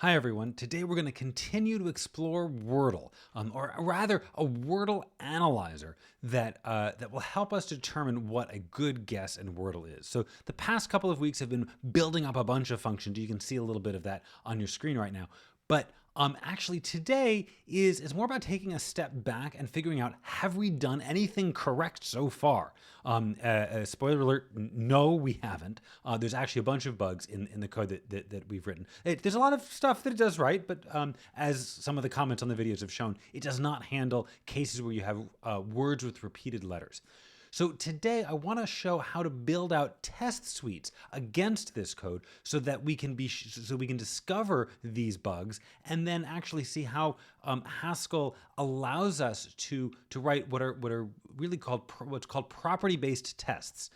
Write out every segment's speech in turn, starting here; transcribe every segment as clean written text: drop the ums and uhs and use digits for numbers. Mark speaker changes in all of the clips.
Speaker 1: Hi everyone, today we're going to continue to explore Wordle, or rather a Wordle analyzer that will help us determine what a good guess in Wordle is. So the past couple of weeks have been building up a bunch of functions. You can see a little bit of that on your screen right now. But actually today is more about taking a step back and figuring out, have we done anything correct so far? Spoiler alert, no, we haven't. There's actually a bunch of bugs in the code that we've written. There's a lot of stuff that it does right, but as some of the comments on the videos have shown, it does not handle cases where you have words with repeated letters. So today I want to show how to build out test suites against this code so that we can discover these bugs and then actually see how Haskell allows us to write what are really called what's called property-based tests.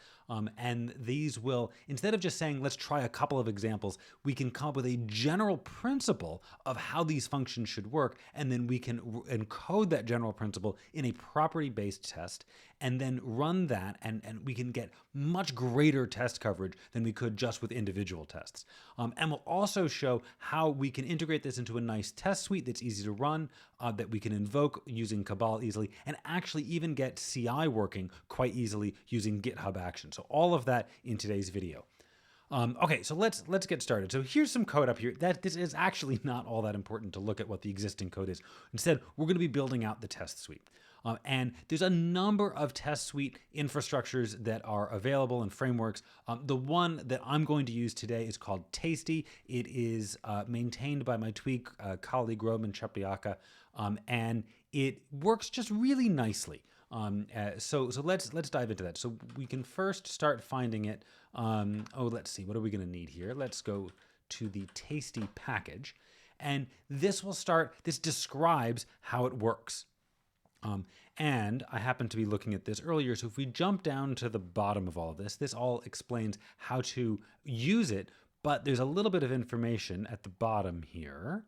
Speaker 1: And these will, instead of just saying, let's try a couple of examples, we can come up with a general principle of how these functions should work, and then we can encode that general principle in a property-based test, and then run that, and we can get much greater test coverage than we could just with individual tests. And we'll also show how we can integrate this into a nice test suite that's easy to run, that we can invoke using Cabal easily, and actually even get CI working quite easily using Github Actions. So all of that in today's video. Okay, so let's get started. So here's some code up here. This is actually not all that important to look at what the existing code is. Instead, we're going to be building out the test suite. And there's a number of test suite infrastructures that are available and frameworks. The one that I'm going to use today is called Tasty. It is maintained by my Tweak colleague Roman Chepriaka, and it works just really nicely. So let's dive into that. So we can first start finding it. Let's see, what are we going to need here? Let's go to the Tasty package, and this describes how it works. And I happened to be looking at this earlier, so if we jump down to the bottom of all of this, this all explains how to use it, but there's a little bit of information at the bottom here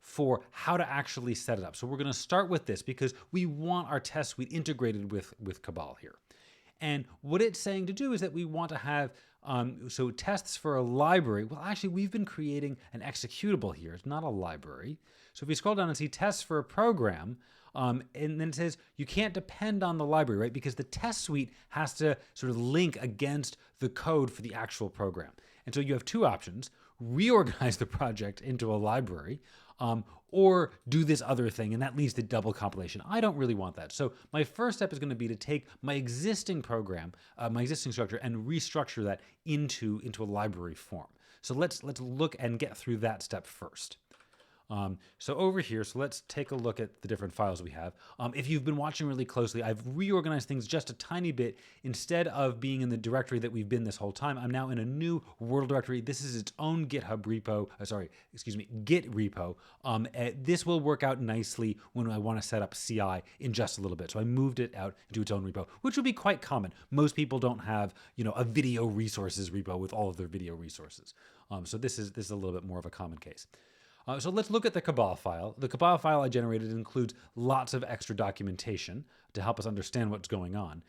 Speaker 1: for how to actually set it up. So we're going to start with this because we want our test suite integrated with Cabal here. And what it's saying to do is that we want to have, so tests for a library. Well, actually, we've been creating an executable here. It's not a library. So if you scroll down and see tests for a program, and then it says you can't depend on the library, right? Because the test suite has to sort of link against the code for the actual program. And so you have two options: reorganize the project into a library, or do this other thing, and that leads to double compilation. I don't really want that. So my first step is going to be to take my existing program, my existing structure, and restructure that into a library form. So let's look and get through that step first. So over here, so let's take a look at the different files we have. If you've been watching really closely, I've reorganized things just a tiny bit. Instead of being in the directory that we've been this whole time, I'm now in a new Wordle directory. This is its own GitHub repo, Git repo. This will work out nicely when I want to set up CI in just a little bit. So I moved it out into its own repo, which would be quite common. Most people don't have, a video resources repo with all of their video resources. So this is a little bit more of a common case. So let's look at the Cabal file. The Cabal file I generated includes lots of extra documentation to help us understand what's going on.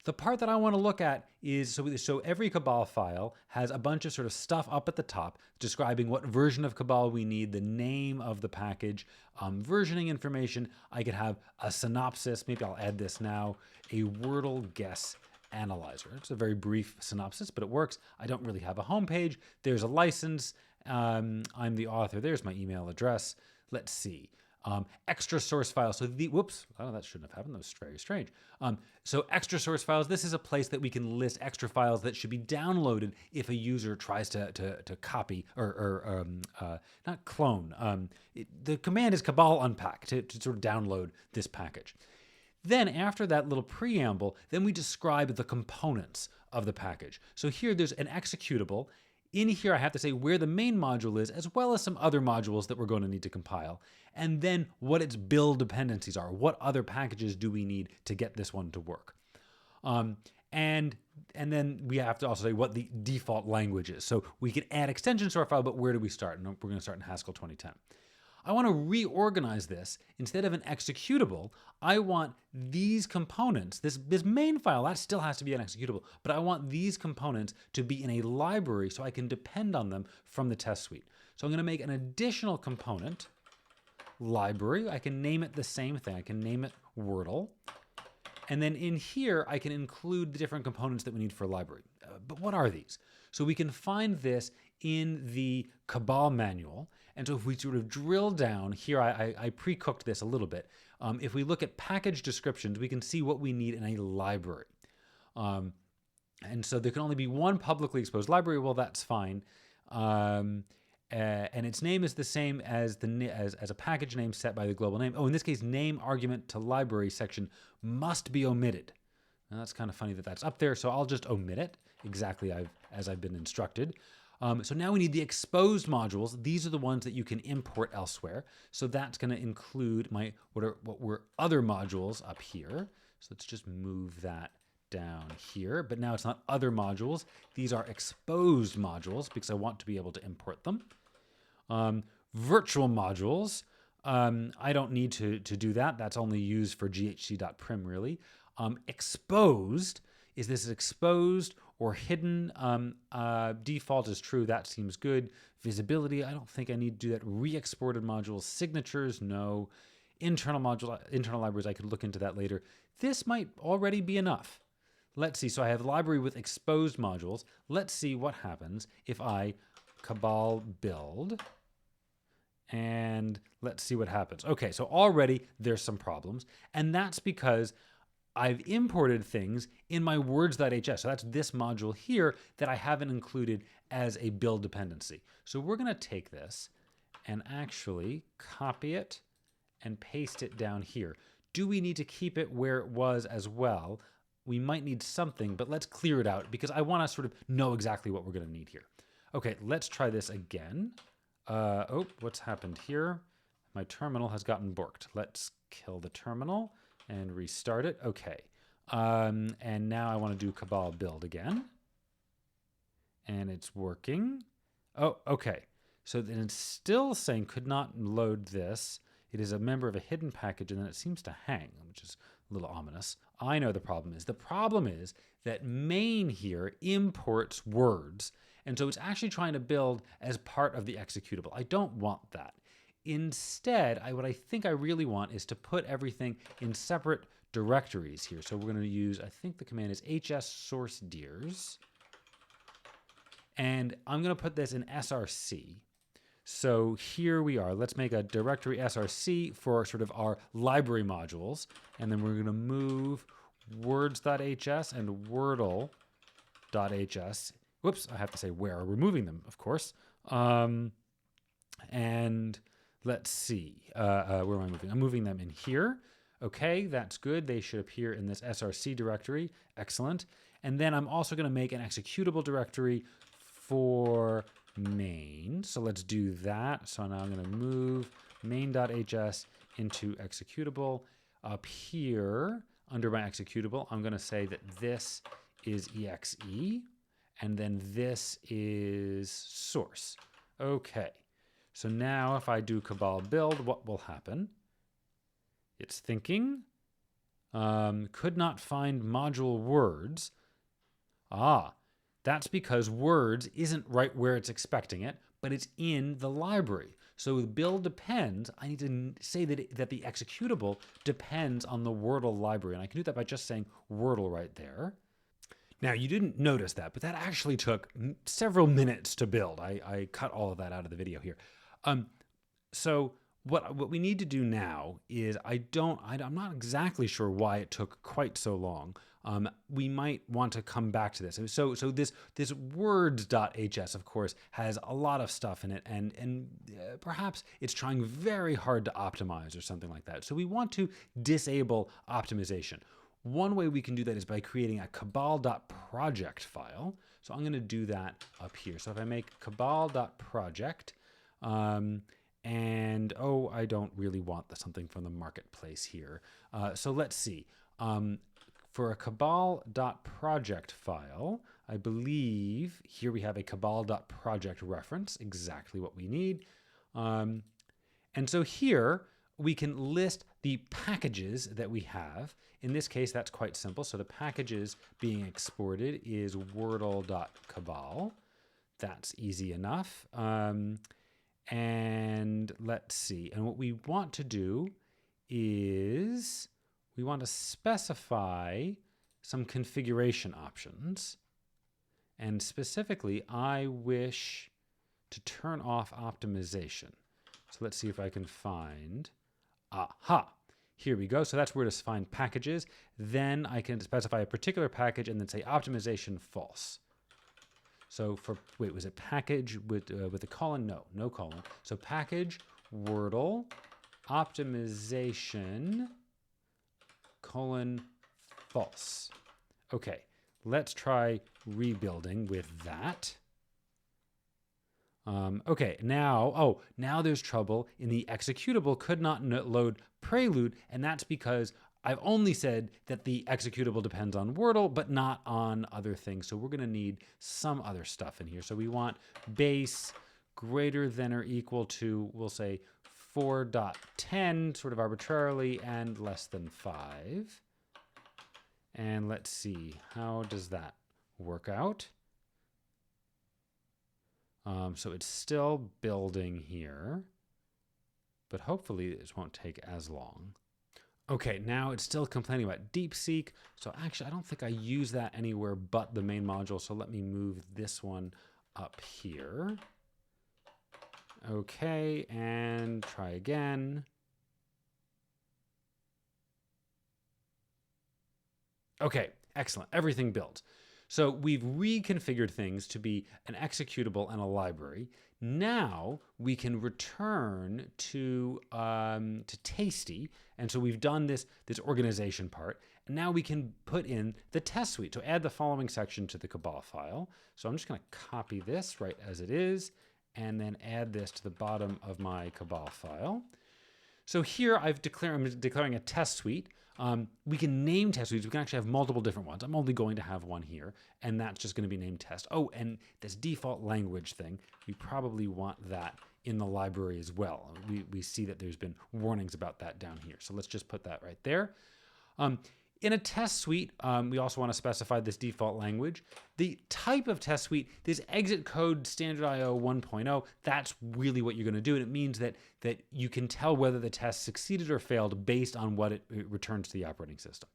Speaker 1: The part that I want to look at is, so every Cabal file has a bunch of sort of stuff up at the top describing what version of Cabal we need, the name of the package, versioning information. I could have a synopsis. Maybe I'll add this now, a Wordle guess analyzer. It's a very brief synopsis, but it works. I don't really have a home page. There's a license. I'm the author. There's my email address. Let's see. Extra source files. So that shouldn't have happened. That was very strange. So extra source files. This is a place that we can list extra files that should be downloaded if a user tries to copy or not clone. The command is Cabal unpack to sort of download this package. Then after that little preamble, then we describe the components of the package. So here there's an executable. In here, I have to say where the main module is, as well as some other modules that we're going to need to compile, and then what its build dependencies are. What other packages do we need to get this one to work? And then we have to also say what the default language is. So we can add extensions to our file, but where do we start? And we're going to start in Haskell 2010. I want to reorganize this. Instead of an executable, I want these components, this main file, that still has to be an executable, but I want these components to be in a library so I can depend on them from the test suite. So I'm going to make an additional component, library. I can name it the same thing. I can name it Wordle. And then in here, I can include the different components that we need for a library. But what are these? So we can find this in the Cabal manual. And so if we sort of drill down here, I pre-cooked this a little bit. If we look at package descriptions, we can see what we need in a library. And so there can only be one publicly exposed library. Well, that's fine. And its name is the same as as a package name set by the global name. Oh, in this case, name argument to library section must be omitted. Now, that's kind of funny that that's up there, so I'll just omit it exactly as I've been instructed. So now we need the exposed modules. These are the ones that you can import elsewhere. So that's going to include what were other modules up here. So let's just move that down here. But now it's not other modules. These are exposed modules because I want to be able to import them. Virtual modules. I don't need to do that. That's only used for ghc.prim really. Exposed, is this exposed or hidden? Default is true. That seems good. Visibility, I don't think I need to do that. Re-exported modules. Signatures, no. Internal libraries, I could look into that later. This might already be enough. Let's see. So I have library with exposed modules. Let's see what happens if I Cabal build. And let's see what happens. Okay, so already there's some problems. And that's because I've imported things in my words.hs. So that's this module here that I haven't included as a build dependency. So we're going to take this and actually copy it and paste it down here. Do we need to keep it where it was as well? We might need something, but let's clear it out because I want to sort of know exactly what we're going to need here. Okay, let's try this again. Oh, what's happened here? My terminal has gotten borked. Let's kill the terminal and restart it. Okay. And now I want to do Cabal build again. And it's working. Oh, okay. So then it's still saying could not load this. It is a member of a hidden package, and then it seems to hang, which is a little ominous. I know the problem is. The problem is that main here imports words. And so it's actually trying to build as part of the executable. I don't want that. Instead, what I think I really want is to put everything in separate directories here. So we're going to use, I think the command is hs source dirs. And I'm going to put this in src. So here we are. Let's make a directory src for sort of our library modules. And then we're going to move words.hs and wordle.hs. Whoops, I have to say where we're moving them, of course. And let's see, where am I moving? I'm moving them in here. Okay, that's good. They should appear in this src directory. Excellent. And then I'm also going to make an executable directory for main. So let's do that. So now I'm going to move main.hs into executable. Up here, under my executable, I'm going to say that this is exe. And then this is source. Okay. So now if I do Cabal build, what will happen? It's thinking, could not find module words. Ah, that's because words isn't right where it's expecting it, but it's in the library. So with build depends, I need to say that the executable depends on the Wordle library. And I can do that by just saying Wordle right there. Now, you didn't notice that, but that actually took several minutes to build. I cut all of that out of the video here. So what we need to do now is I'm not exactly sure why it took quite so long. We might want to come back to this. So this words.hs, of course, has a lot of stuff in it, and perhaps it's trying very hard to optimize or something like that. So we want to disable optimization. One way we can do that is by creating a cabal.project file. So I'm going to do that up here. So if I make cabal.project, and oh, I don't really want something from the marketplace here. So let's see. For a cabal.project file, I believe here we have a cabal.project reference, exactly what we need. And so here we can list the packages that we have. In this case, that's quite simple. So the packages being exported is wordle.cabal. That's easy enough. And let's see. And what we want to do is we want to specify some configuration options. And specifically, I wish to turn off optimization. So let's see if I can find, aha, here we go. So that's where to find packages. Then I can specify a particular package and then say optimization false. So for, wait, was it package with a colon? No, no colon. So package Wordle optimization colon false. Okay, let's try rebuilding with that. Okay, now there's trouble in the executable could not load prelude, and that's because I've only said that the executable depends on Wordle, but not on other things. So we're going to need some other stuff in here. So we want base greater than or equal to, we'll say 4.10, sort of arbitrarily, and less than 5. And let's see, how does that work out? So it's still building here, but hopefully this won't take as long. Okay, now it's still complaining about DeepSeek. So actually, I don't think I use that anywhere but the main module. So let me move this one up here. Okay, and try again. Okay, excellent. Everything built. So we've reconfigured things to be an executable and a library. Now we can return to Tasty, and so we've done this organization part. And now we can put in the test suite. So add the following section to the Cabal file. So I'm just going to copy this right as it is, and then add this to the bottom of my Cabal file. So here I'm declaring a test suite. We can name test suites. We can actually have multiple different ones. I'm only going to have one here, and that's just going to be named test. Oh, and this default language thing, we probably want that in the library as well. We see that there's been warnings about that down here. So let's just put that right there. In a test suite, we also want to specify this default language. The type of test suite, this exit code standard IO 1.0, that's really what you're going to do. And it means that you can tell whether the test succeeded or failed based on what it returns to the operating system.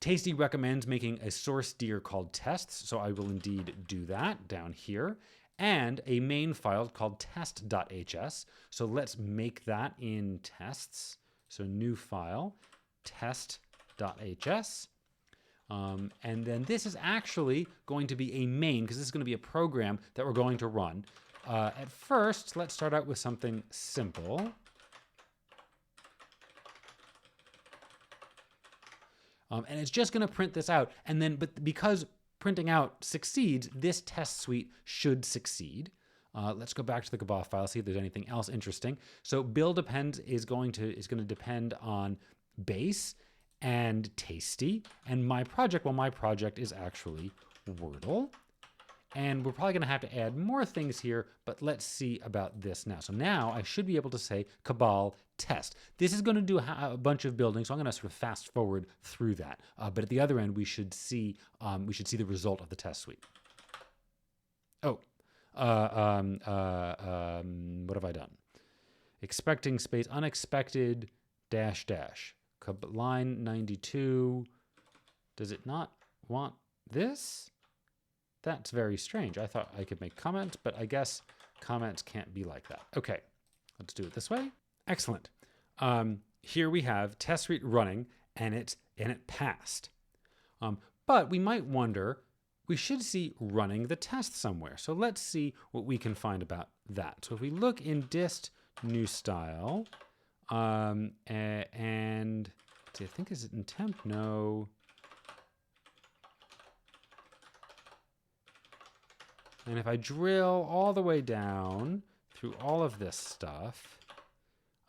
Speaker 1: Tasty recommends making a source dir called tests, so I will indeed do that down here. And a main file called test.hs. So let's make that in tests. So new file, test.hs. And then this is actually going to be a main, because this is going to be a program that we're going to run. At first, let's start out with something simple. And it's just going to print this out. And then, but because printing out succeeds, this test suite should succeed. Let's go back to the Cabal file, see if there's anything else interesting. So build depends is going to depend on base and Tasty. And my project, well, my project is actually Wordle. And we're probably going to have to add more things here, but let's see about this now. So now I should be able to say Cabal test. This is going to do a bunch of building, so I'm going to sort of fast forward through that. But at the other end, we should see the result of the test suite. Oh, what have I done? Expecting space, unexpected, dash, dash. Line 92. Does it not want this? That's very strange. I thought I could make comments, but I guess comments can't be like that. Okay, let's do it this way. Excellent. Here we have test suite running, and it passed. But we might wonder, we should see running the test somewhere. So let's see what we can find about that. So if we look in dist new style, and I think is it in temp? No. And if I drill all the way down through all of this stuff,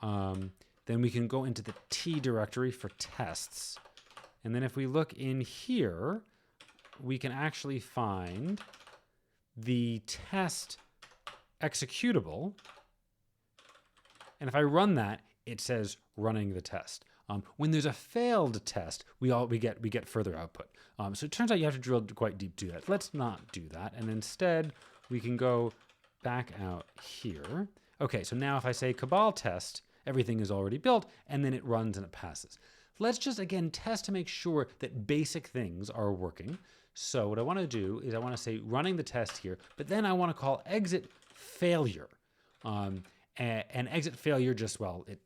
Speaker 1: then we can go into the T directory for tests. And then if we look in here, we can actually find the test executable. And if I run that, it says running the test. When there's a failed test, we get further output. So it turns out you have to drill quite deep to do that. Let's not do that. And instead, we can go back out here. Okay, so now if I say cabal test, everything is already built, and then it runs and it passes. Let's just, again, test to make sure that basic things are working. So what I want to do is I want to say running the test here, but then I want to call exit failure. And exit failure just, well, it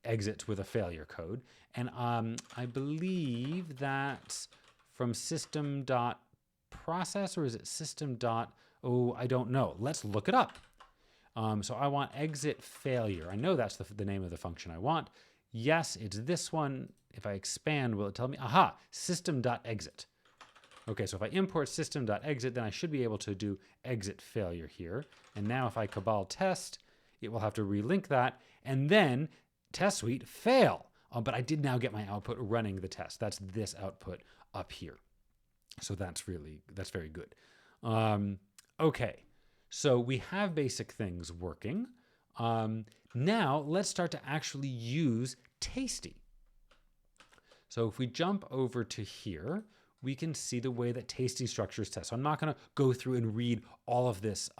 Speaker 1: exits with a failure code. And I believe that's from system.process, or is it system. Oh, I don't know. Let's look it up. So I want exit failure. I know that's the name of the function I want. Yes, it's this one. If I expand, will it tell me? Aha, system.exit. Okay, so if I import system.exit, then I should be able to do exit failure here. And now if I cabal test, it will have to relink that. And then test suite fail. But I did now get my output running the test. That's this output up here. So that's very good. Okay, so we have basic things working. Now let's start to actually use Tasty. So if we jump over to here, we can see the way that Tasty structures tests. So I'm not going to go through and read all of this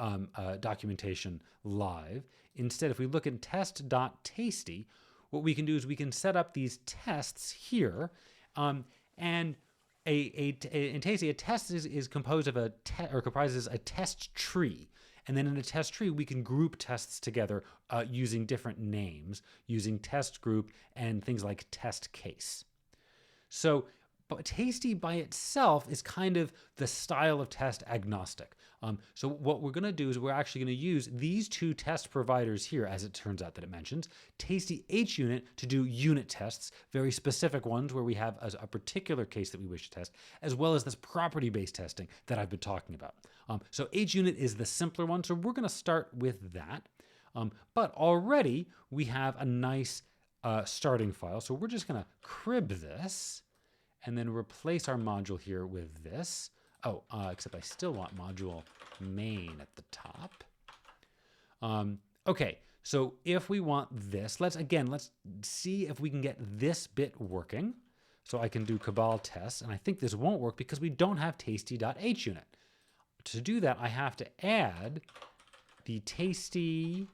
Speaker 1: documentation live. Instead, if we look at test.tasty, what we can do is we can set up these tests here. And in Tasty, a test is composed of comprises a test tree. And then in a test tree, we can group tests together using different names, using test group and things like test case. So, but Tasty by itself is kind of the style of test agnostic. So what we're going to do is we're actually going to use these two test providers here, as it turns out that it mentions, Tasty HUnit to do unit tests, very specific ones where we have a particular case that we wish to test, as well as this property-based testing that I've been talking about. So HUnit is the simpler one, so we're going to start with that. But already we have a nice starting file, so we're just going to crib this and then replace our module here with this. Oh, except I still want module main at the top. Okay, so if we want this, let's see if we can get this bit working. So I can do cabal tests, and I think this won't work because we don't have tasty.hunit. To do that, I have to add the tasty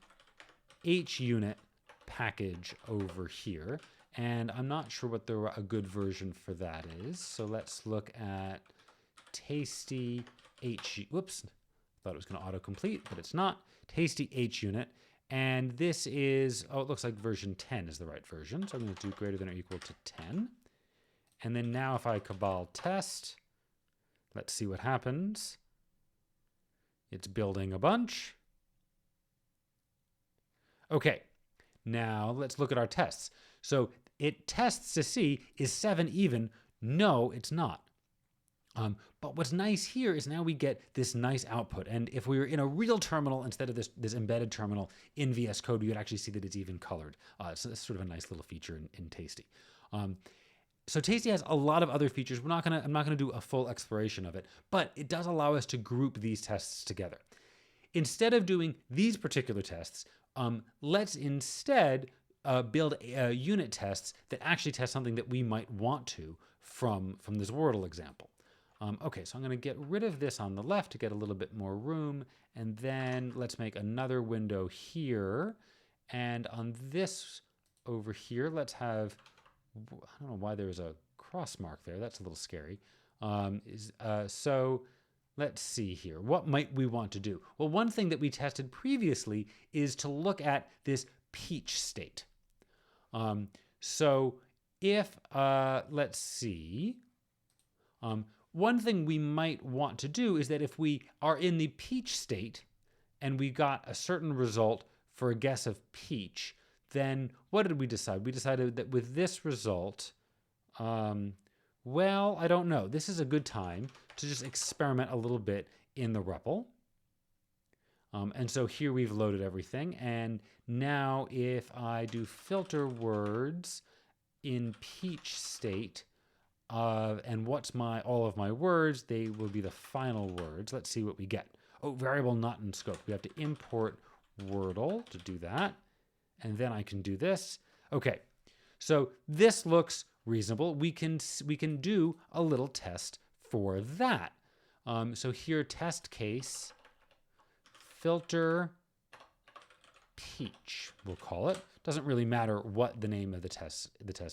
Speaker 1: hunit package over here. And I'm not sure what a good version for that is. So let's look at tasty whoops, thought it was going to autocomplete, but it's not. Tasty HUnit. And this is, oh, it looks like version 10 is the right version. So I'm going to do greater than or equal to 10. And then now if I cabal test, let's see what happens. It's building a bunch. Okay, now let's look at our tests. So it tests to see, is 7 even? No, it's not. But what's nice here is now we get this nice output. And if we were in a real terminal instead of this embedded terminal in VS Code, we would actually see that it's even colored. So that's sort of a nice little feature in Tasty. So Tasty has a lot of other features. I'm not gonna do a full exploration of it, but it does allow us to group these tests together. Instead of doing these particular tests, let's instead build unit tests that actually test something that we might want to from this Wordle example. Okay, so I'm going to get rid of this on the left to get a little bit more room, and then let's make another window here, and on this over here, let's have, I don't know why there's a cross mark there, that's a little scary. So let's see here, what might we want to do? Well, one thing that we tested previously is to look at this peach state. So if, let's see, one thing we might want to do is that if we are in the peach state and we got a certain result for a guess of peach, then what did we decide? We decided that with this result, well, I don't know. This is a good time to just experiment a little bit in the REPL. And so here we've loaded everything. And now if I do filter words in peach state, and what's all of my words, they will be the final words. Let's see what we get. Oh, variable not in scope. We have to import Wordle to do that. and then I can do this. Okay, so this looks reasonable. We can do a little test for that. So here, test case, filter peach, we'll call it. Doesn't really matter what the name of the test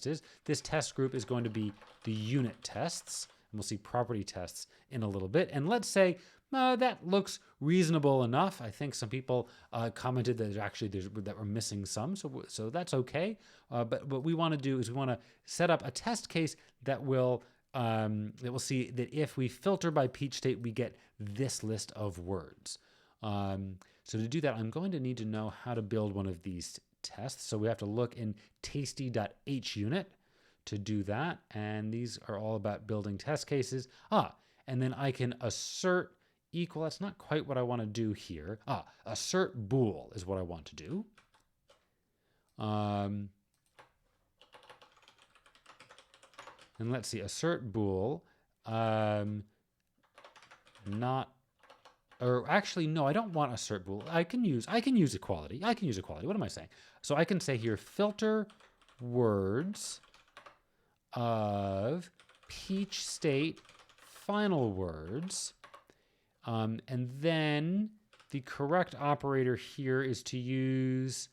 Speaker 1: is. This test group is going to be the unit tests, and we'll see property tests in a little bit. And let's say that looks reasonable enough. I think some people commented that that we're missing some, so that's okay. But what we want to do is we want to set up a test case that will see that if we filter by peach state, we get this list of words. So to do that, I'm going to need to know how to build one of these tests. So we have to look in tasty.hunit to do that. And these are all about building test cases. And then I can assert equal. That's not quite what I want to do here. Assert bool is what I want to do. And let's see, assert bool. Or actually, no, I don't want assert bool. I can use equality. What am I saying? So I can say here, filter words of peach state final words. And then the correct operator here is to use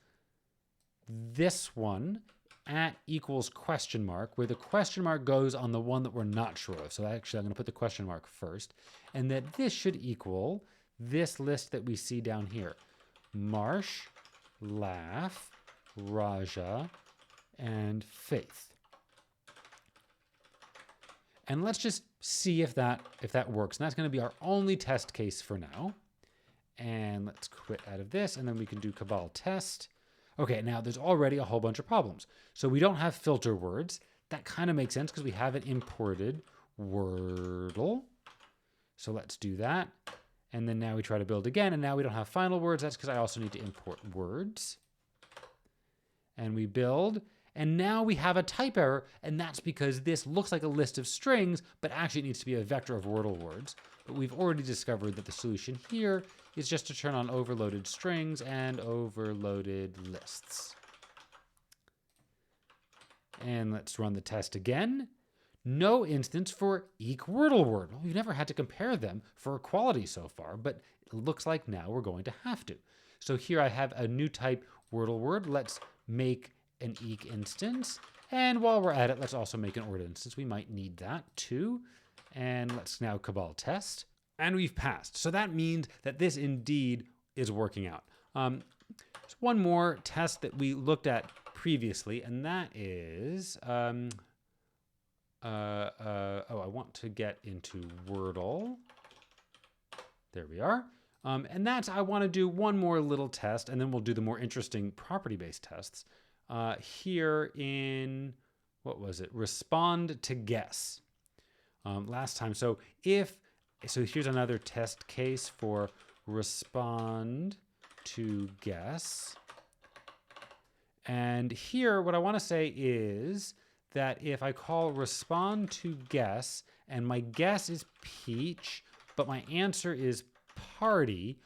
Speaker 1: this one, at equals question mark, where the question mark goes on the one that we're not sure of. So actually, I'm going to put the question mark first, and that this should equal this list that we see down here: Marsh, Laugh, Raja, and Faith. And let's just see if that works. And that's going to be our only test case for now. And let's quit out of this, and then we can do cabal test. Okay, now there's already a whole bunch of problems. So we don't have filter words. That kind of makes sense because we haven't imported Wordle. So let's do that. And then now we try to build again, and now we don't have final words. That's because I also need to import words. And we build, and now we have a type error, and that's because this looks like a list of strings, but actually it needs to be a vector of Wordle words. But we've already discovered that the solution here is just to turn on overloaded strings and overloaded lists. And let's run the test again. No instance for eq Wordle word. Well, we've never had to compare them for equality so far, but it looks like now we're going to have to. So here I have a new type Wordle word. Let's make an eq instance. And while we're at it, let's also make an ord instance. We might need that too. And let's now cabal test. And we've passed. So that means that this indeed is working out. There's one more test that we looked at previously, and that is, I want to get into Wordle. There we are. And that's, I want to do one more little test, and then we'll do the more interesting property-based tests. Here in, what was it? Respond to guess. Last time. So here's another test case for respond to guess. And here, what I want to say is that if I call respond to guess, and my guess is peach, but my answer is party,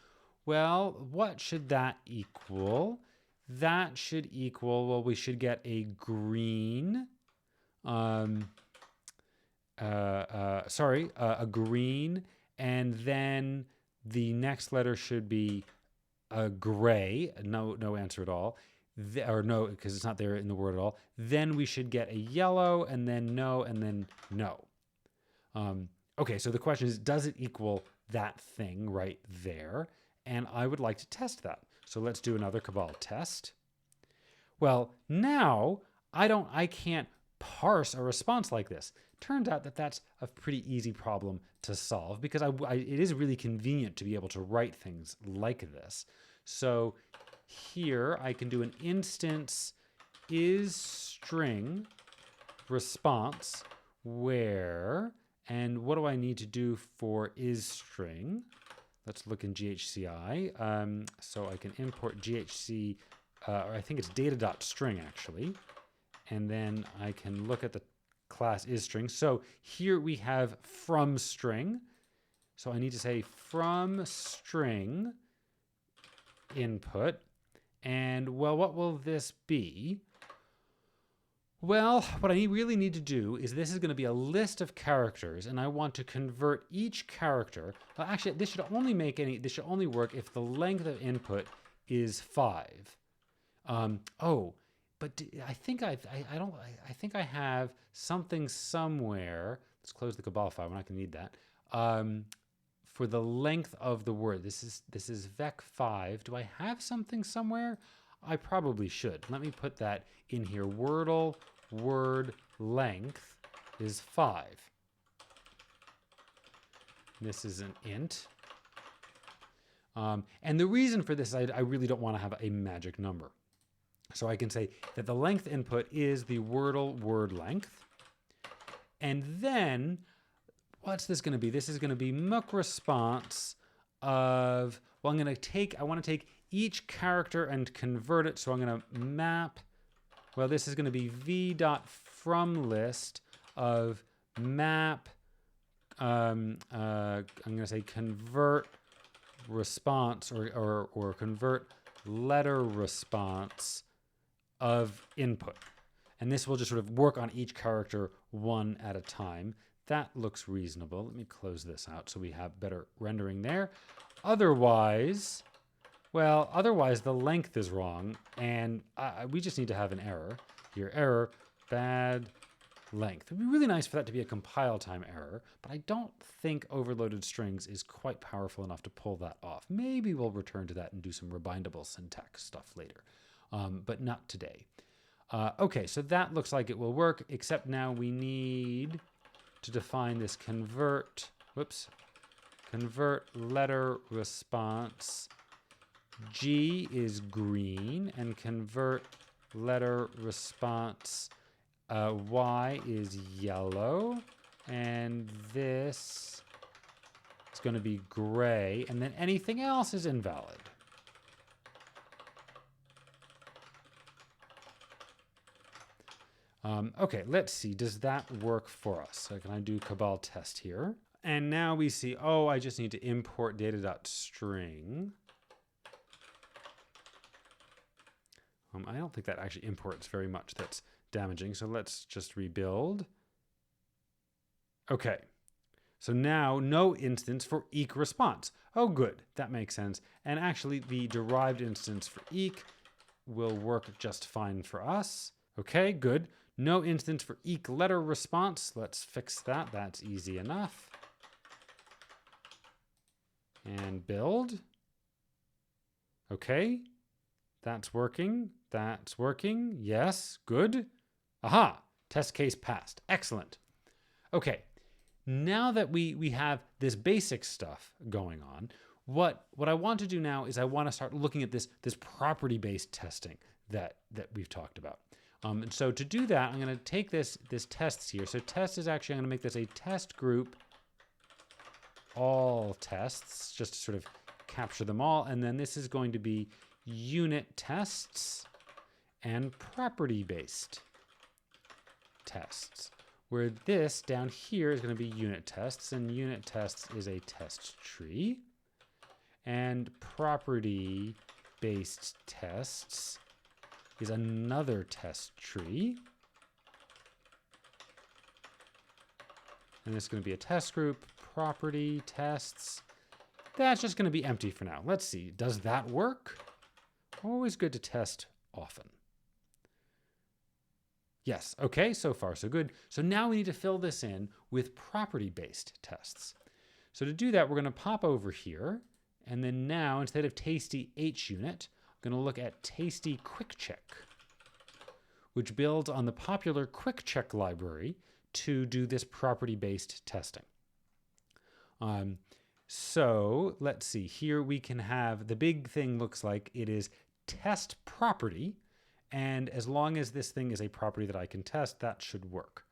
Speaker 1: well, what should that equal? That should equal, well, we should get a green, a green, and then the next letter should be a gray, no answer at all, or no, because it's not there in the word at all. Then we should get a yellow, and then no, and then no. Okay, so the question is, does it equal that thing right there? And I would like to test that. So let's do another cabal test. Well, now I can't parse a response like this. Turns out that that's a pretty easy problem to solve because it is really convenient to be able to write things like this. So here I can do an instance is string response where, and what do I need to do for is string? Let's look in GHCI. So I can import GHC, or I think it's data.string actually. And then I can look at the class isString. So here we have from string. So I need to say from string input. And, well, what will this be? Well, what I really need to do is this is going to be a list of characters, and I want to convert each character. Well, actually, this should only work if the length of input is 5. But I think I think I have something somewhere. Let's close the Cabal file. We're not going to need that. For the length of the word, this is vec5. Do I have something somewhere? I probably should. Let me put that in here. Wordle word length is 5. This is an int. And the reason for this, I really don't want to have a magic number. So I can say that the length input is the Wordle word length. And then, what's this going to be? This is going to be mock response of, well, I want to take each character and convert it. So I'm going to map, well, this is going to be v.fromList of map, I'm going to say convert response or convert letter response of input. And this will just sort of work on each character one at a time. That looks reasonable. Let me close this out so we have better rendering there. Otherwise, the length is wrong, and we just need to have an error here. Error, bad length. It'd be really nice for that to be a compile time error, but I don't think overloaded strings is quite powerful enough to pull that off. Maybe we'll return to that and do some rebindable syntax stuff later, but not today. Okay, so that looks like it will work, except now we need to define this convert letter response. G is green, and convert letter response Y is yellow, and this is going to be gray, and then anything else is invalid. Okay, let's see. Does that work for us? So can I do Cabal test here? And now we see, oh, I just need to import data.string. I don't think that actually imports very much. That's damaging. So let's just rebuild. Okay. So now no instance for eq response. Oh, good. That makes sense. And actually the derived instance for eq will work just fine for us. Okay, good. No instance for eq letter response. Let's fix that. That's easy enough. And build. Okay. That's working. That's working. Yes, good. Aha, test case passed. Excellent. Okay, now that we have this basic stuff going on, what I want to do now is I want to start looking at this property-based testing that we've talked about. And so to do that, I'm going to take this tests here. So test is actually, I'm going to make this a test group, all tests, just to sort of capture them all. And then this is going to be unit tests and property-based tests, where this down here is going to be unit tests, and unit tests is a test tree, and property-based tests is another test tree, and this is going to be a test group, property tests. That's just going to be empty for now. Let's see, does that work? Always good to test often. Yes, okay, so far so good. So now we need to fill this in with property-based tests. So to do that, we're going to pop over here, and then now instead of tasty HUnit, I'm going to look at tasty QuickCheck, which builds on the popular QuickCheck library to do this property-based testing. So let's see, here we can have, the big thing looks like it is test property, and as long as this thing is a property that I can test, that should work.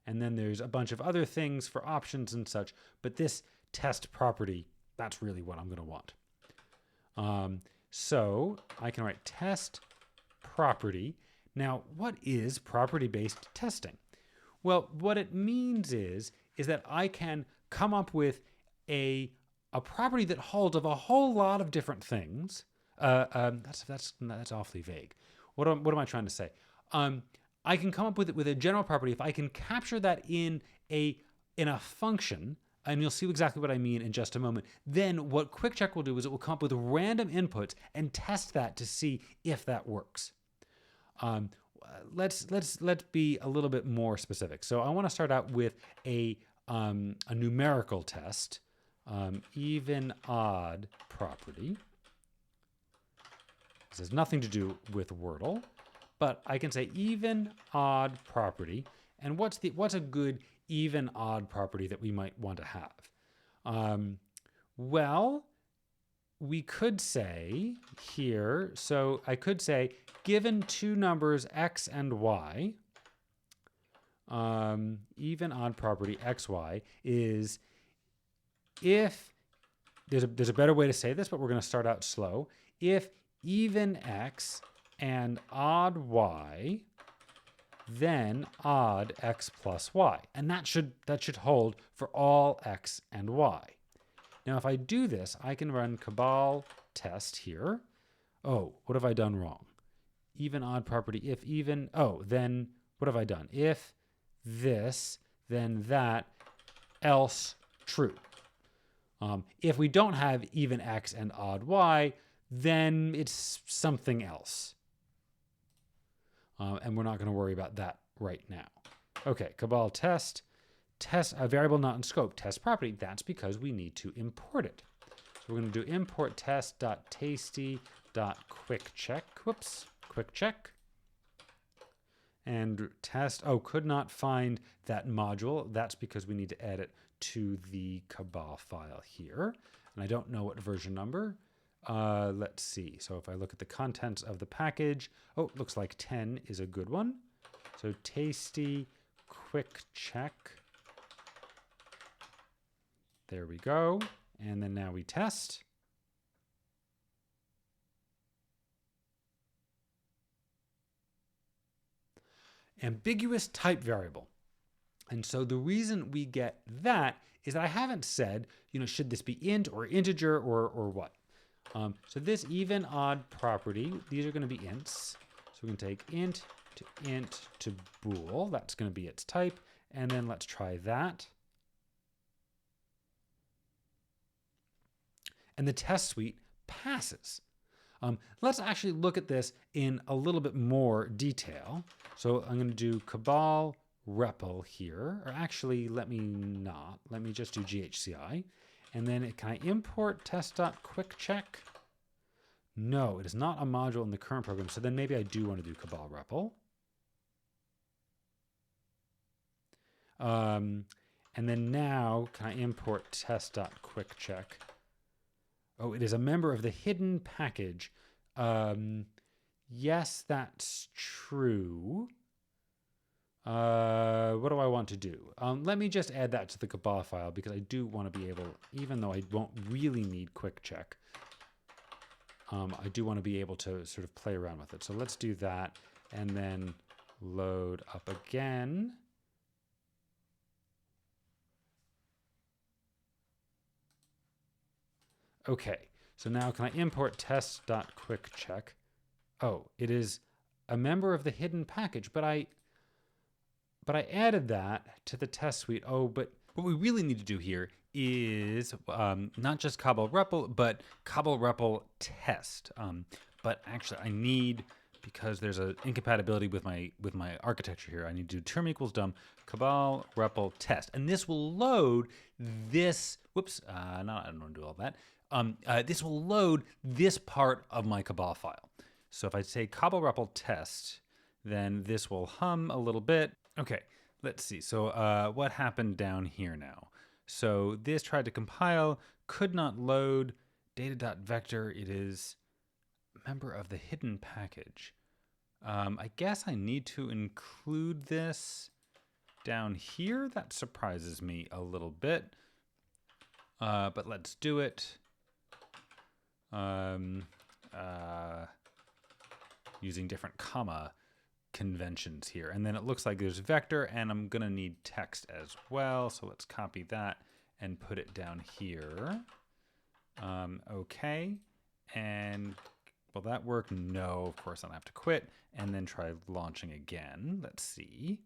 Speaker 1: And then there's a bunch of other things for options and such, but this test property, that's really what I'm going to want. So I can write test property. Now, what is property-based testing? Well, what it means is that I can come up with a property that holds of a whole lot of different things, That's awfully vague. What am I trying to say? I can come up with a general property if I can capture that in a function, and you'll see exactly what I mean in just a moment. Then what QuickCheck will do is it will come up with random inputs and test that to see if that works. Let's be a little bit more specific. So I want to start out with a numerical test, even odd property. This has nothing to do with Wordle, but I can say even odd property. And what's a good even odd property that we might want to have? Well, we could say here, so I could say given two numbers x and y, even odd property xy is if, there's a better way to say this, but we're going to start out slow. If even x and odd y, then odd x plus y. And that should hold for all x and y. Now, if I do this, I can run cabal test here. Oh, what have I done wrong? Even odd property, if even, then what have I done? If this, then that, else true. If we don't have even x and odd y, then it's something else. And we're not going to worry about that right now. Okay, cabal test a variable not in scope, test property. That's because we need to import it. So we're going to do import test.tasty.QuickCheck. Whoops, QuickCheck. And test, could not find that module. That's because we need to add it to the cabal file here. And I don't know what version number. Let's see. So if I look at the contents of the package, looks like 10 is a good one. So tasty QuickCheck. There we go. And then now we test. Ambiguous type variable. And so the reason we get that is that I haven't said, should this be int or integer or what? So this even odd property, these are going to be ints. So we can take int to bool. That's going to be its type. And then let's try that. And the test suite passes. Let's actually look at this in a little bit more detail. So I'm going to do cabal REPL here, or actually let me just do GHCI. And then can I import test.QuickCheck? No, it is not a module in the current program. So then maybe I do want to do cabal REPL. And then now can I import test.QuickCheck? Oh, it is a member of the hidden package. Yes, that's true. What do I want to do? Let me just add that to the cabal file because I do want to be able, even though I won't really need QuickCheck, I do want to be able to sort of play around with it. So let's do that and then load up again. Okay, so now can I import test.QuickCheck? Oh, it is a member of the hidden package, but I added that to the test suite. Oh, but what we really need to do here is not just cabal REPL, but cabal REPL test. But actually, I need, because there's an incompatibility with my architecture here, I need to do term equals dum cabal REPL test, and this will load this. Whoops, I don't want to do all that. This will load this part of my cabal file. So if I say cabal REPL test, then this will hum a little bit. Okay, let's see. So what happened down here now? So this tried to compile, could not load data.vector. It is a member of the hidden package. I guess I need to include this down here. That surprises me a little bit. But let's do it. Using different comma conventions here. And then it looks like there's vector, and I'm going to need text as well. So let's copy that and put it down here. Okay. And Will that work? No, of course I have to quit and then try launching again. Let's see.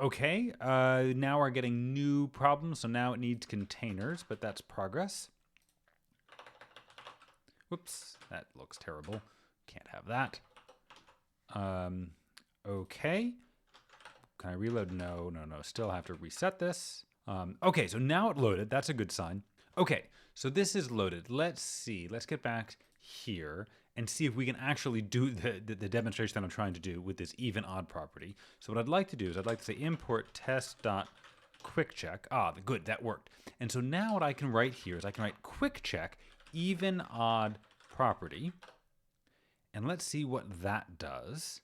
Speaker 1: Okay, now we're getting new problems. So now it needs containers, but that's progress. Whoops, that looks terrible. Can't have that. Okay. Can I reload? No. Still have to reset this. Okay, so now it loaded. That's a good sign. Okay, so this is loaded. Let's see. Let's get back here and see if we can actually do the demonstration that I'm trying to do with this even odd property. So what I'd like to do is I'd like to say import test.QuickCheck. Ah, good, that worked. And so now what I can write here is I can write QuickCheck even odd property. And let's see what that does.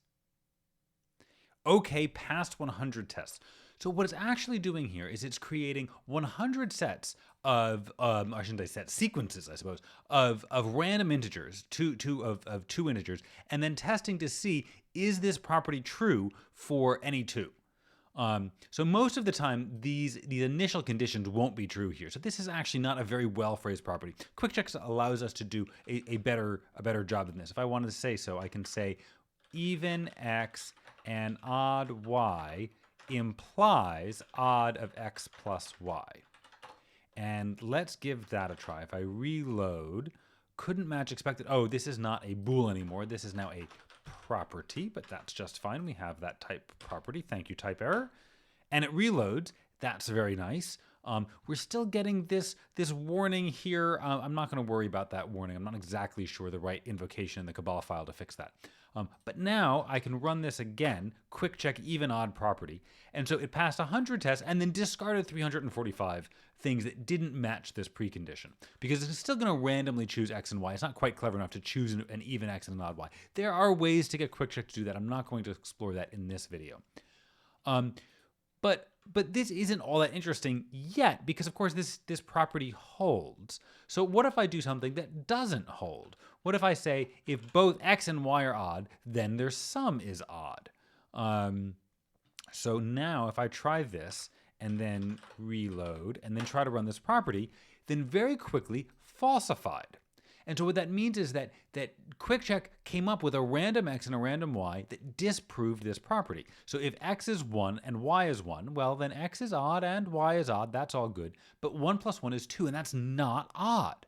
Speaker 1: Okay, passed 100 tests. So what it's actually doing here is it's creating 100 sets of, I shouldn't say sets, sequences, I suppose, of random integers, two integers, and then testing to see, is this property true for any two? So most of the time, these initial conditions won't be true here. So this is actually not a very well-phrased property. QuickCheck allows us to do a better job than this. If I wanted to say so, I can say even x and odd y implies odd of x plus y. And let's give that a try. If I reload, couldn't match expected. Oh, this is not a bool anymore. This is now a property, but that's just fine. We have that type property. Thank you, type error. And it reloads. That's very nice. We're still getting this warning here. I'm not going to worry about that warning. I'm not exactly sure the right invocation in the Cabal file to fix that. But now I can run this again, QuickCheck even odd property. And so it passed 100 tests and then discarded 345 things that didn't match this precondition. Because it's still going to randomly choose x and y. It's not quite clever enough to choose an even x and an odd y. There are ways to get QuickCheck to do that. I'm not going to explore that in this video. But this isn't all that interesting yet because, of course, this property holds. So what if I do something that doesn't hold? What if I say if both x and y are odd, then their sum is odd? So now if I try this and then reload and then try to run this property, then very quickly falsified. And so what that means is that QuickCheck came up with a random x and a random y that disproved this property. So if x is 1 and y is 1, well, then x is odd and y is odd. That's all good. But 1 plus 1 is 2, and that's not odd.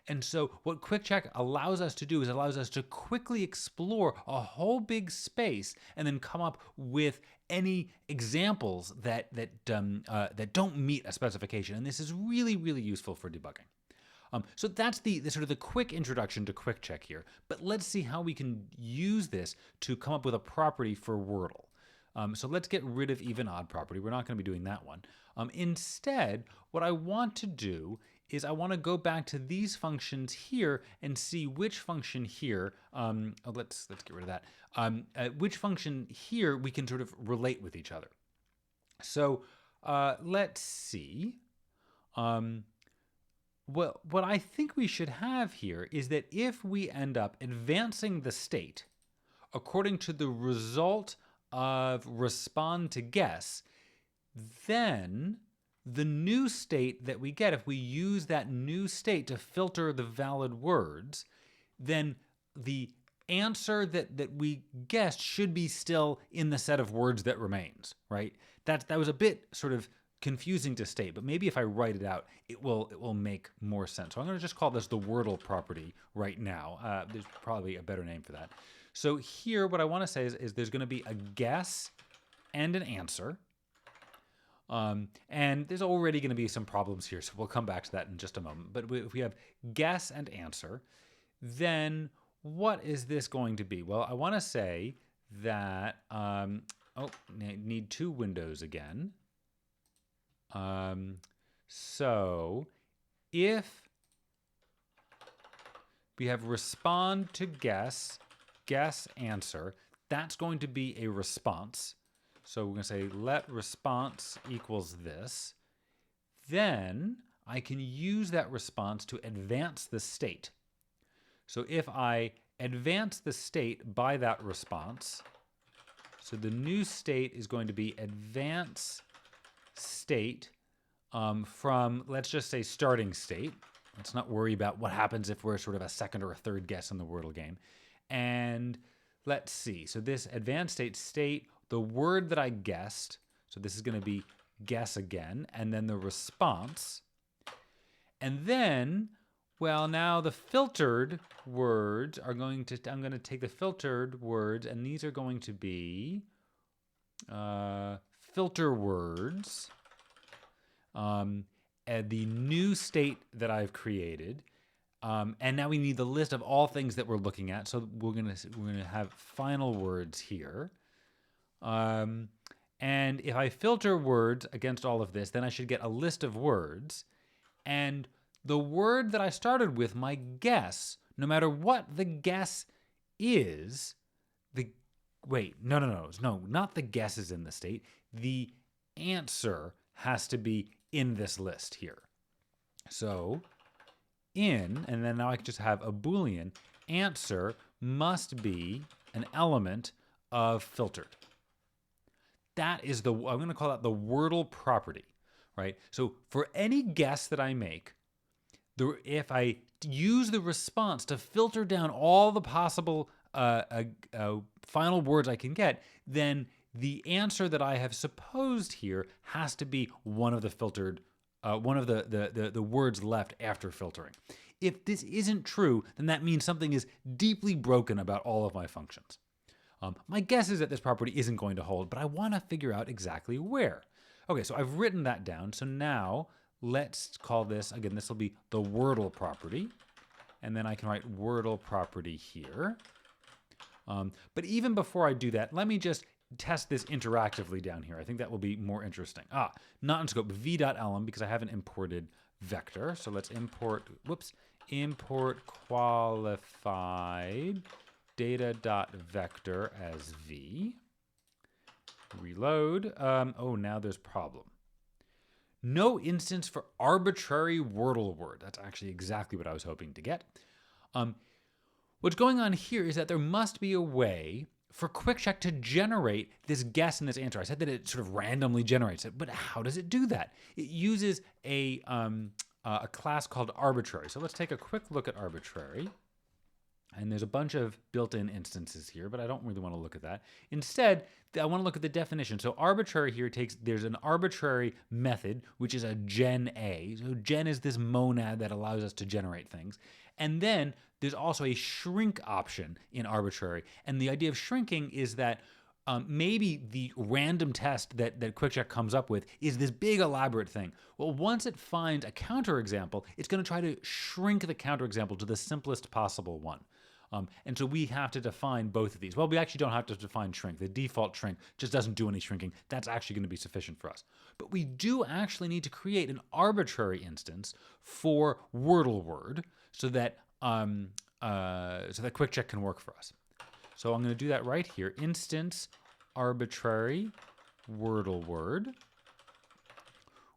Speaker 1: And so what QuickCheck allows us to do is allows us to quickly explore a whole big space and then come up with any examples that don't meet a specification. And this is really, really useful for debugging. So that's the sort of the quick introduction to QuickCheck here. But let's see how we can use this to come up with a property for Wordle. So let's get rid of even odd property. We're not going to be doing that one. Instead, what I want to do is I want to go back to these functions here and see which function here, let's get rid of that, which function here we can sort of relate with each other. So let's see. Well, what I think we should have here is that if we end up advancing the state according to the result of respond to guess, then the new state that we get, if we use that new state to filter the valid words, then the answer that we guessed should be still in the set of words that remains, right? That was a bit sort of confusing to state, but maybe if I write it out, it will make more sense. So I'm going to just call this the Wordle property right now. There's probably a better name for that. So here, what I want to say is there's going to be a guess and an answer. And there's already going to be some problems here, so we'll come back to that in just a moment. But if we have guess and answer, then what is this going to be? Well, I want to say that, need two windows again. So if we have respond to guess, guess answer, that's going to be a response. So we're going to say let response equals this. Then I can use that response to advance the state. So if I advance the state by that response, so the new state is going to be advance state from, let's just say, starting state. Let's not worry about what happens if we're sort of a second or a third guess in the Wordle game. And let's see. So this advanced state, the word that I guessed, so this is going to be guess again, and then the response. And then, well, now the filtered words are going to, I'm going to take the filtered words, and these are going to be filter words. The new state that I've created, and now we need the list of all things that we're looking at. So we're gonna have final words here, and if I filter words against all of this, then I should get a list of words, and the word that I started with, my guess, no matter what the guess is, no, not the guess is in the state. The answer has to be in this list here. So and then now I can just have a Boolean, answer must be an element of filtered. That is I'm going to call that the Wordle property, right? So for any guess that I make, if I use the response to filter down all the possible final words I can get, then the answer that I have supposed here has to be one of the filtered, one of the words left after filtering. If this isn't true, then that means something is deeply broken about all of my functions. My guess is that this property isn't going to hold, but I want to figure out exactly where. Okay, so I've written that down. So now let's call this, again, this will be the Wordle property. And then I can write Wordle property here. But even before I do that, let me just test this interactively down here. I think that will be more interesting. Not in scope, v.elem, because I haven't imported vector. So let's import qualified data.vector as v. Reload. Now there's problem. No instance for arbitrary Wordle word. That's actually exactly what I was hoping to get. What's going on here is that there must be a way for QuickCheck to generate this guess and this answer. I said that it sort of randomly generates it, but how does it do that? It uses a class called arbitrary. So let's take a quick look at arbitrary. And there's a bunch of built-in instances here, but I don't really want to look at that. Instead, I want to look at the definition. So arbitrary here there's an arbitrary method, which is a gen A. So gen is this monad that allows us to generate things. And then there's also a shrink option in arbitrary. And the idea of shrinking is that maybe the random test that QuickCheck comes up with is this big elaborate thing. Well, once it finds a counterexample, it's going to try to shrink the counterexample to the simplest possible one. And so we have to define both of these. Well, we actually don't have to define shrink. The default shrink just doesn't do any shrinking. That's actually going to be sufficient for us. But we do actually need to create an arbitrary instance for Wordle word so that QuickCheck can work for us. So I'm going to do that right here. Instance arbitrary Wordle word.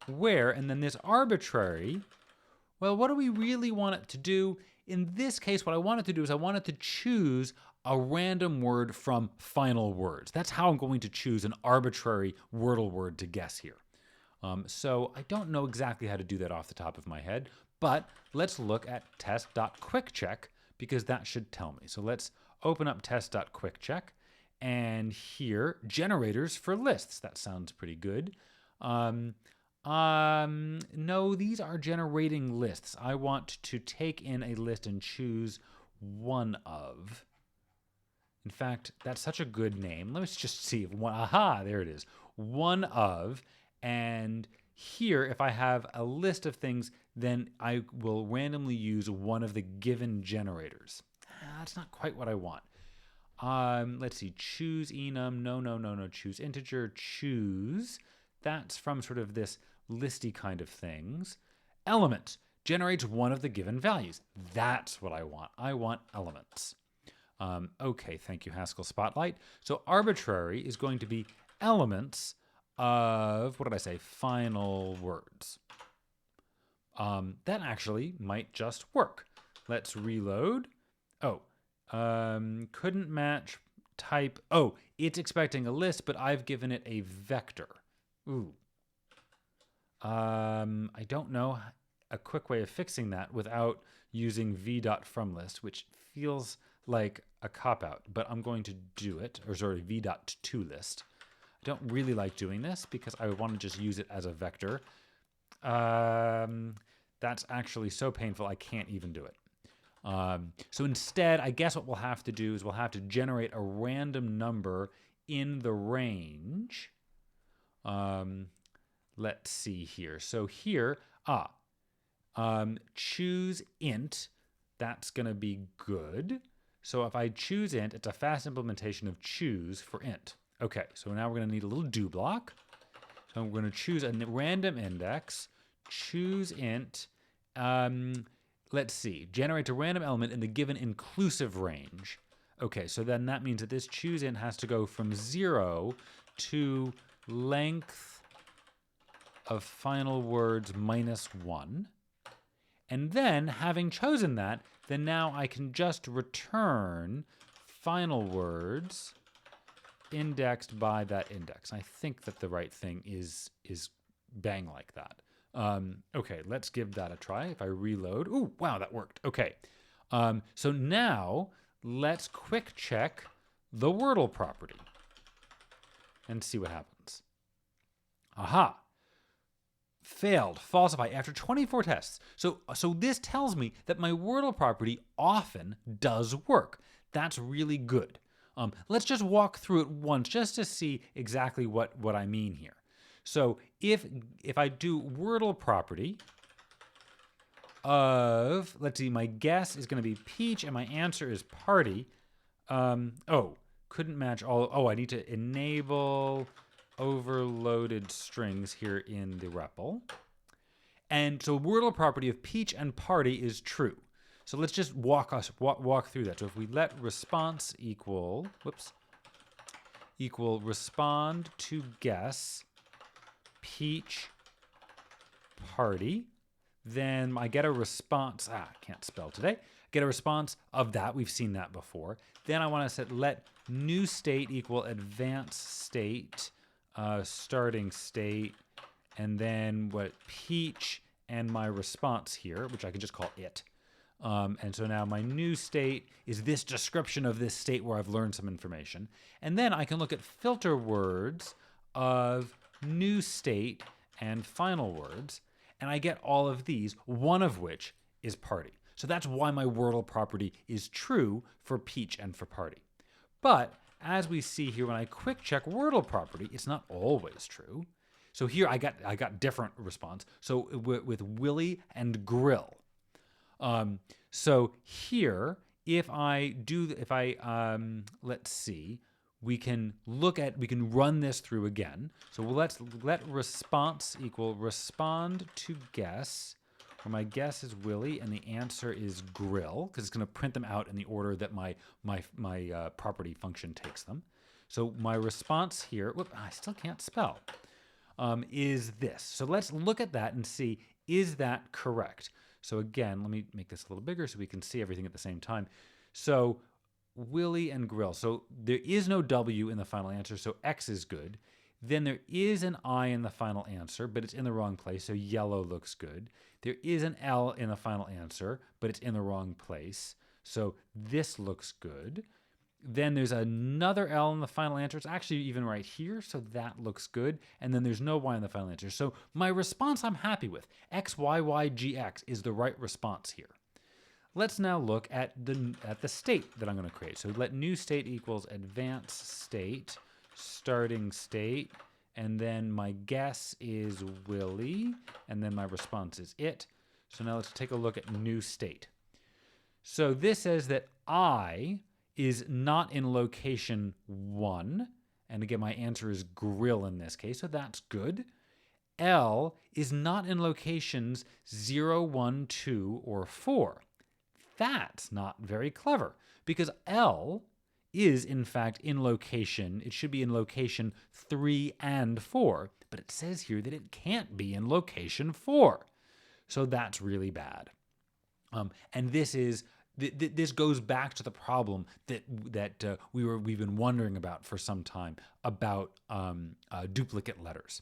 Speaker 1: Where, and then this arbitrary, well, what do we really want it to do? In this case, what I want it to do is I want it to choose a random word from final words. That's how I'm going to choose an arbitrary Wordle word to guess here. So I don't know exactly how to do that off the top of my head, but let's look at test.QuickCheck because that should tell me. So let's open up test.QuickCheck, and here, generators for lists. That sounds pretty good. No, these are generating lists. I want to take in a list and choose one of. In fact, that's such a good name. Let's just see if one, there it is. One of, and here, if I have a list of things, then I will randomly use one of the given generators. That's not quite what I want. Let's see, choose enum, no, choose integer, choose. That's from sort of this listy kind of things. Element generates one of the given values. That's what I want. I want elements. Okay, thank you, Haskell Spotlight. So arbitrary is going to be elements of, what did I say, final words. That actually might just work. Let's reload. Couldn't match type. Oh, it's expecting a list, but I've given it a vector. Ooh. I don't know a quick way of fixing that without using v.fromList, which feels like a cop-out, but I'm going to do it, or sorry, v.toList. I don't really like doing this because I want to just use it as a vector. That's actually so painful I can't even do it. So instead, I guess what we'll have to do is we'll have to generate a random number in the range. Let's see here. So here, choose int. That's going to be good. So if I choose int, it's a fast implementation of choose for int. Okay, so now we're going to need a little do block. So I'm going to choose a random index, choose int. Let's see, generate a random element in the given inclusive range. Okay, so then that means that this choose int has to go from 0 to length of final words -1. And then, having chosen that, then now I can just return final words indexed by that index. I think that the right thing is bang like that. Okay, let's give that a try. If I reload, ooh, wow, that worked. Okay, so now let's quick check the Wordle property and see what happens. Aha. Failed, falsify after 24 tests. So this tells me that my Wordle property often does work. That's really good. Let's just walk through it once just to see exactly what I mean here. So if I do Wordle property of, let's see, my guess is going to be peach and my answer is party. Couldn't match all. I need to enable overloaded strings here in the REPL. And so Wordle property of peach and party is true. So let's just walk through that. So if we let response equal respond to guess peach party, then I get a response. Can't spell today. Get a response of that. We've seen that before. Then I want to set let new state equal advanced state, starting state, and then what peach and my response here, which I can just call it. And so now my new state is this description of this state where I've learned some information. And then I can look at filter words of new state and final words, and I get all of these, one of which is party. So that's why my Wordle property is true for peach and for party. But as we see here, when I quick check Wordle property, it's not always true. So here I got different response. So with Willie and Grill. So here, let's see, we can run this through again. So let's let response equal respond to guess, where my guess is Willie and the answer is Grill, because it's going to print them out in the order that my property function takes them. So my response here, I still can't spell, is this. So let's look at that and see, is that correct? So again, let me make this a little bigger so we can see everything at the same time. So Willie and Grill. So there is no W in the final answer, so X is good. Then there is an I in the final answer, but it's in the wrong place, so yellow looks good. There is an L in the final answer, but it's in the wrong place, so this looks good. Then there's another L in the final answer. It's actually even right here, so that looks good. And then there's no Y in the final answer. So my response I'm happy with. X, Y, Y, G, X is the right response here. Let's now look at the state that I'm going to create. So let new state equals advanced state, starting state, and then my guess is Willie, and then my response is it. So now let's take a look at new state. So this says that I is not in location 1, and again my answer is Grill in this case, so that's good. L is not in locations 0, 1, 2, or 4. That's not very clever, because L is in fact in location, it should be in location 3 and 4, but it says here that it can't be in location 4. So that's really bad. And this goes back to the problem that we've been wondering about for some time about duplicate letters.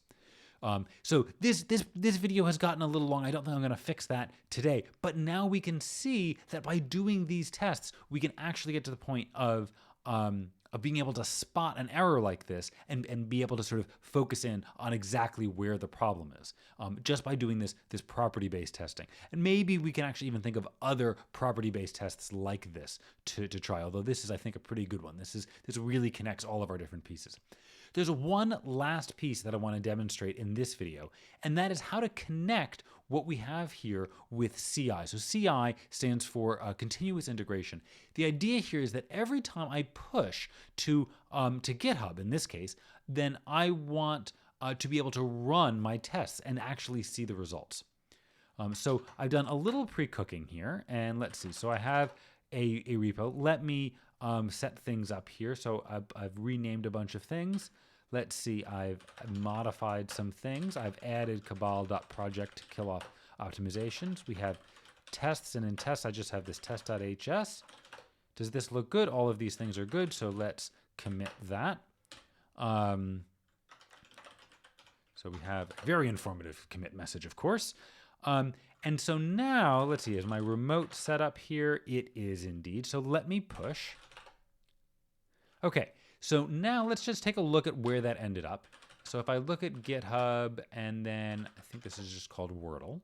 Speaker 1: So this video has gotten a little long. I don't think I'm going to fix that today. But now we can see that by doing these tests, we can actually get to the point of being able to spot an error like this and be able to sort of focus in on exactly where the problem is, just by doing this property-based testing. And maybe we can actually even think of other property-based tests like this to try, although this is, I think, a pretty good one. This really connects all of our different pieces. There's one last piece that I want to demonstrate in this video, and that is how to connect what we have here with CI. So CI stands for continuous integration. The idea here is that every time I push to GitHub, in this case, then I want to be able to run my tests and actually see the results. So I've done a little pre-cooking here, and let's see. So I have a repo. Let me set things up here. So I've renamed a bunch of things. Let's see, I've modified some things. I've added cabal.project to kill off optimizations. We have tests, and in tests, I just have this test.hs. Does this look good? All of these things are good, so let's commit that. So we have a very informative commit message, of course. And so now, let's see, is my remote set up here? It is indeed. So let me push. Okay. So now let's just take a look at where that ended up. So if I look at GitHub, and then I think this is just called Wordle.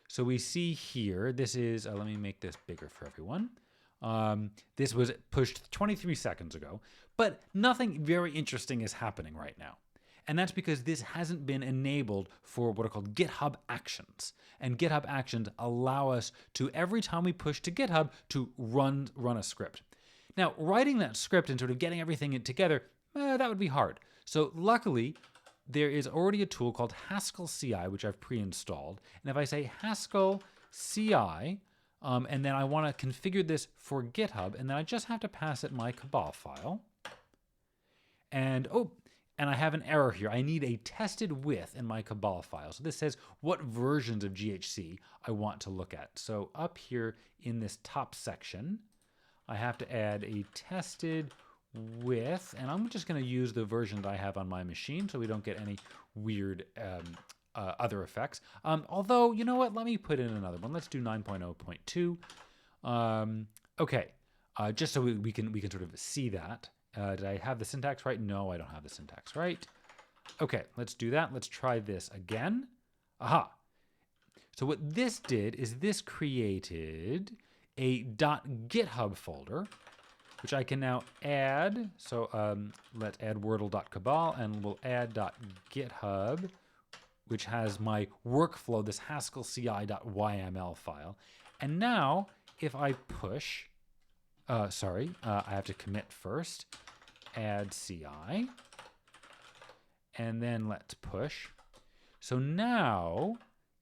Speaker 1: So we see here, this is, let me make this bigger for everyone. This was pushed 23 seconds ago, but nothing very interesting is happening right now. And that's because this hasn't been enabled for what are called GitHub Actions. And GitHub Actions allow us to, every time we push to GitHub, to run a script. Now, writing that script and sort of getting everything together, that would be hard. So luckily, there is already a tool called Haskell Ci, which I've pre-installed. And if I say Haskell Ci, and then I want to configure this for GitHub, and then I just have to pass it my Cabal file. And I have an error here. I need a tested with in my Cabal file. So this says what versions of GHC I want to look at. So up here in this top section, I have to add a tested with, and I'm just going to use the version that I have on my machine so we don't get any weird other effects. Although, you know what? Let me put in another one. Let's do 9.0.2. Okay, just so we can sort of see that. Did I have the syntax right? No, I don't have the syntax right. Okay, let's do that. Let's try this again. Aha. So what this did is this created a .github folder, which I can now add. So let's add wordle.cabal, and we'll add .github, which has my workflow, this Haskell Ci.yml file. And now, if I push, I have to commit first, add CI, and then let's push. So now,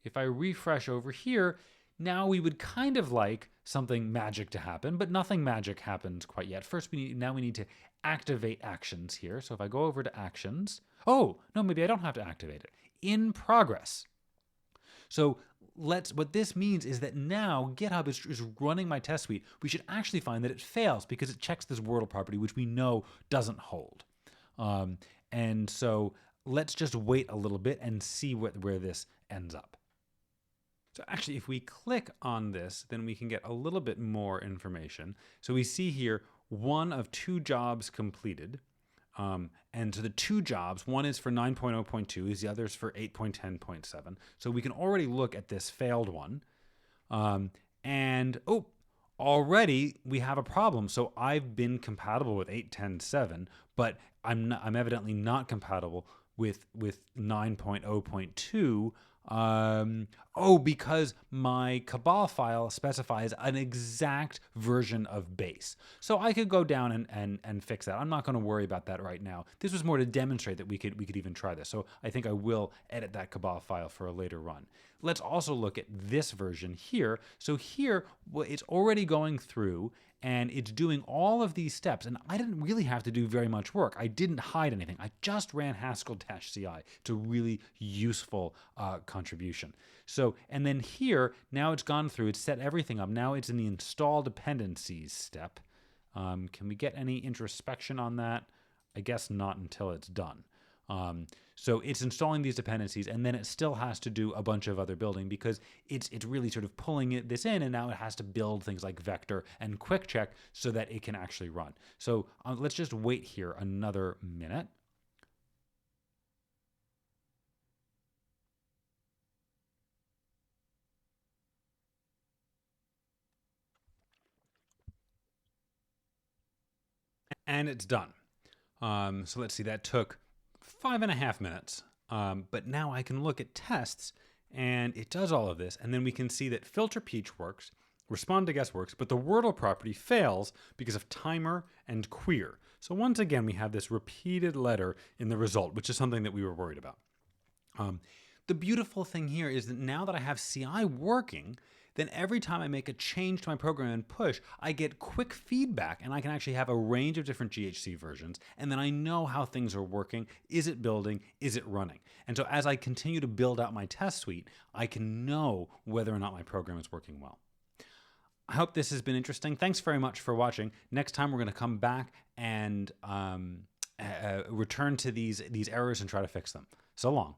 Speaker 1: if I refresh over here, now we would kind of like something magic to happen, but nothing magic happens quite yet. First, we need to activate actions here. So if I go over to actions, oh, no, maybe I don't have to activate it. In progress. So what this means is that now GitHub is running my test suite. We should actually find that it fails because it checks this Wordle property, which we know doesn't hold. And so let's just wait a little bit and see where this ends up. So actually, if we click on this, then we can get a little bit more information. So we see here one of two jobs completed. And so the two jobs, one is for 9.0.2, the other is for 8.10.7. So we can already look at this failed one. Already we have a problem. So I've been compatible with 8.10.7, but I'm evidently not compatible with 9.0.2. Because my Cabal file specifies an exact version of base. So I could go down and fix that. I'm not going to worry about that right now. This was more to demonstrate that we could even try this. So I think I will edit that Cabal file for a later run. Let's also look at this version here. So here, it's already going through and it's doing all of these steps, and I didn't really have to do very much work. I didn't hide anything. I just ran Haskell-Ci. It's a really useful contribution. So, and then here, now it's gone through, it's set everything up. Now it's in the install dependencies step. Can we get any introspection on that? I guess not until it's done. So it's installing these dependencies, and then it still has to do a bunch of other building because it's really sort of pulling this in, and now it has to build things like vector and QuickCheck so that it can actually run. So let's just wait here another minute. And it's done. So let's see, that took 5.5 minutes. But now I can look at tests and it does all of this. And then we can see that filter peach works, respond to guess works, but the Wordle property fails because of timer and queer. So once again, we have this repeated letter in the result, which is something that we were worried about. The beautiful thing here is that now that I have CI working, then every time I make a change to my program and push, I get quick feedback, and I can actually have a range of different GHC versions, and then I know how things are working. Is it building? Is it running? And so as I continue to build out my test suite, I can know whether or not my program is working well. I hope this has been interesting. Thanks very much for watching. Next time we're going to come back and return to these errors and try to fix them. So long.